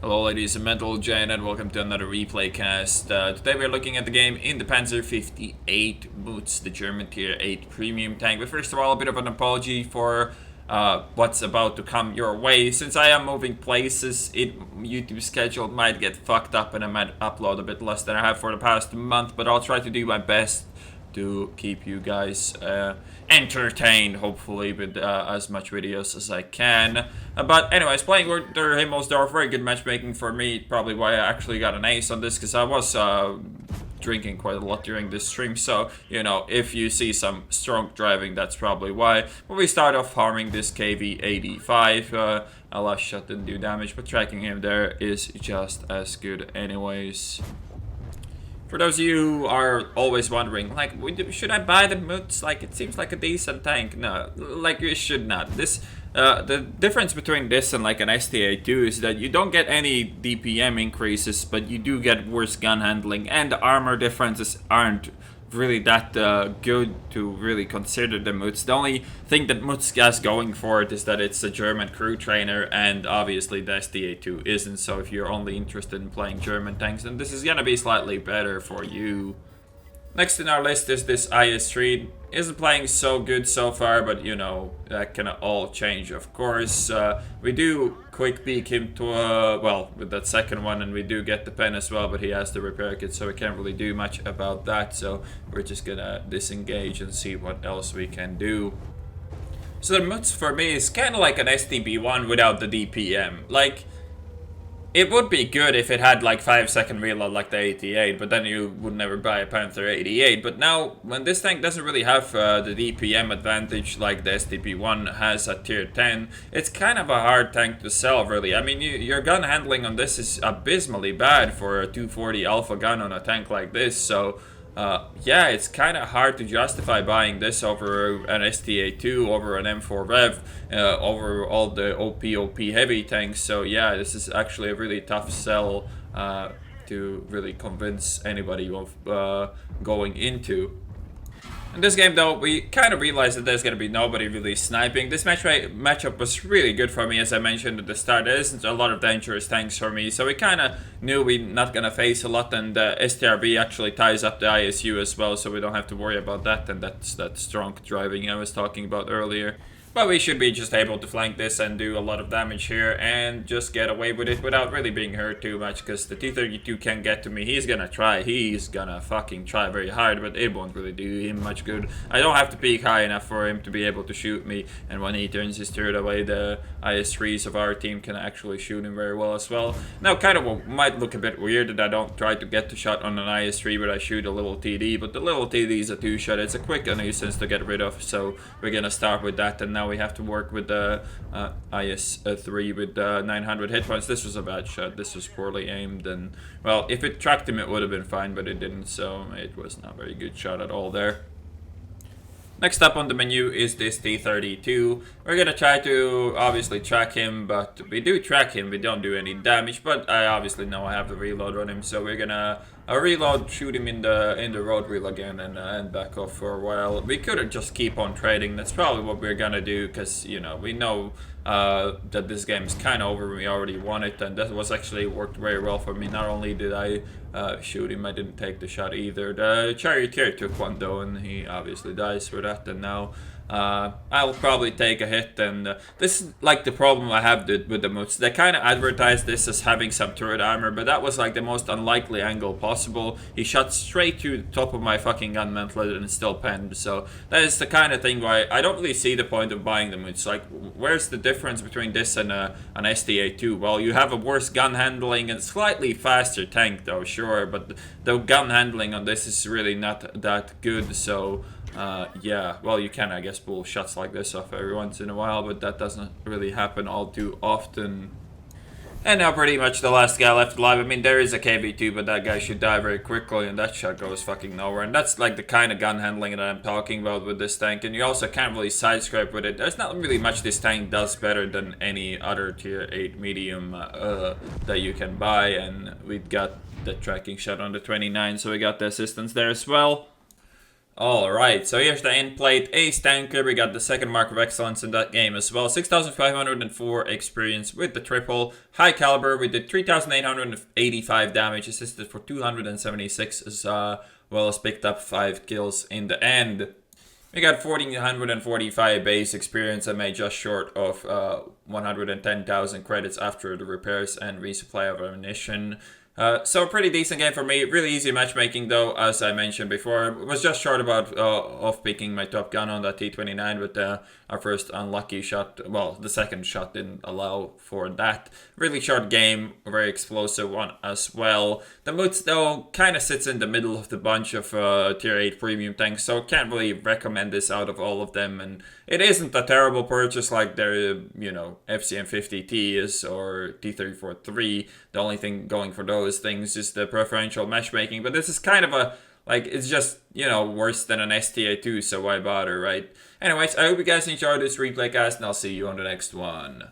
Hello ladies and gentlemen, and welcome to another replay cast. Today we're looking at the game in the Panzer 58 Mutz, the German tier 8 premium tank. But first of all, a bit of an apology for what's about to come your way. Since I am moving places, YouTube schedule might get fucked up and I might upload a bit less than I have for the past month, but I'll try to do my best to keep you guys entertained, hopefully, with as much videos as I can. But anyways, playing Winter Himmelsdorf, very good matchmaking for me. Probably why I actually got an ace on this, because I was drinking quite a lot during this stream. So, you know, if you see some strong driving, that's probably why. But we start off farming this KV-85. A last shot didn't do damage, but tracking him there is just as good anyways. For those of you who are always wondering, like, should I buy the Mutz? Like, it seems like a decent tank. No, like, you should not. This, the difference between this and like an STA2 is that you don't get any DPM increases, but you do get worse gun handling, and the armor differences aren't really that good to really consider the Mutz. The only thing that Mutz has going for it is that it's a German crew trainer, and obviously the STA2 isn't. So if you're only interested in playing German tanks, then this is gonna be slightly better for you. Next in our list is this IS-3. Isn't playing so good so far, but you know, that can all change, of course. We do quick peek him to, well, with that second one, and we do get the pen as well, but he has the repair kit, so we can't really do much about that. So we're just gonna disengage and see what else we can do. So the Mutz for me is kind of like an STB1 without the DPM. Like, it would be good if it had like 5-second reload like the 88, but then you would never buy a Panther 88. But now, when this tank doesn't really have the DPM advantage like the STB1 has at tier 10, it's kind of a hard tank to sell, really. I mean, your gun handling on this is abysmally bad for a 240 alpha gun on a tank like this, so yeah, it's kind of hard to justify buying this over an STA2, over an M4 Rev, over all the OP heavy tanks. So yeah, this is actually a really tough sell to really convince anybody of going into. In this game, though, we kind of realized that there's going to be nobody really sniping. This matchup was really good for me, as I mentioned at the start. There isn't a lot of dangerous tanks for me, so we kind of knew we're not going to face a lot, and STRB actually ties up the ISU as well, so we don't have to worry about that, and that's that strong driving I was talking about earlier. But we should be just able to flank this and do a lot of damage here and just get away with it without really being hurt too much, because the T-32 can get to me. He's gonna try. He's gonna fucking try very hard, but it won't really do him much good. I don't have to peek high enough for him to be able to shoot me, and when he turns his turret away, the IS-3s of our team can actually shoot him very well as well. Now, kind of might look a bit weird that I don't try to get the shot on an IS-3, but I shoot a little TD, but the little TD is a 2-shot. It's a quick nuisance to get rid of, so we're gonna start with that, and now we have to work with the IS-3 with 900 hit points. This was a bad shot. This was poorly aimed, and well, if it tracked him it would have been fine, but it didn't, so it was not a very good shot at all there. Next up on the menu is this T-32. We're gonna try to obviously track him, but we do track him, we don't do any damage, but I obviously know I have the reload on him, so we're gonna reload, shoot him in the road wheel again, and back off for a while. We could just keep on trading. That's probably what we're gonna do, because, you know, we know that this game is kind of over. We already won it, and that was actually worked very well for me. Not only did I shoot him, I didn't take the shot either. The charioteer took one though, and he obviously dies for that, and now I'll probably take a hit, and this is like the problem I have with the Mutz. They kind of advertised this as having some turret armor, but that was like the most unlikely angle possible. He shot straight through the top of my fucking gun mantlet and still penned, so that is the kind of thing why I don't really see the point of buying the Mutz. Like, where's the difference between this and an STA2? Well, you have a worse gun handling and slightly faster tank though, sure, but the gun handling on this is really not that good, so yeah, well, you can, I guess, pull shots like this off every once in a while, but that doesn't really happen all too often. And now pretty much the last guy left alive. I mean, there is a KV2, but that guy should die very quickly, and that shot goes fucking nowhere. And that's like the kind of gun handling that I'm talking about with this tank, and you also can't really side-scrape with it. There's not really much this tank does better than any other tier 8 medium that you can buy, and we got the tracking shot on the 29, so we got the assistance there as well. Alright, so here's the end plate. Ace Tanker, we got the second mark of excellence in that game as well. 6,504 experience with the triple. High caliber, we did 3,885 damage, assisted for 276 as well as picked up 5 kills in the end. We got 1,445 base experience and made just short of 110,000 credits after the repairs and resupply of ammunition. So a pretty decent game for me. Really easy matchmaking though, as I mentioned before. Was just short about off picking my top gun on that T29 with our first unlucky shot. Well, the second shot didn't allow for that. Really short game, very explosive one as well. The Mutz though kind of sits in the middle of the bunch of tier 8 premium tanks, so can't really recommend this out of all of them. And it isn't a terrible purchase like their, FCM50T is or T343. The only thing going for those things is the preferential matchmaking, but this is kind of a, it's just, worse than an STA2, so why bother, right? Anyways, I hope you guys enjoyed this replay cast, and I'll see you on the next one.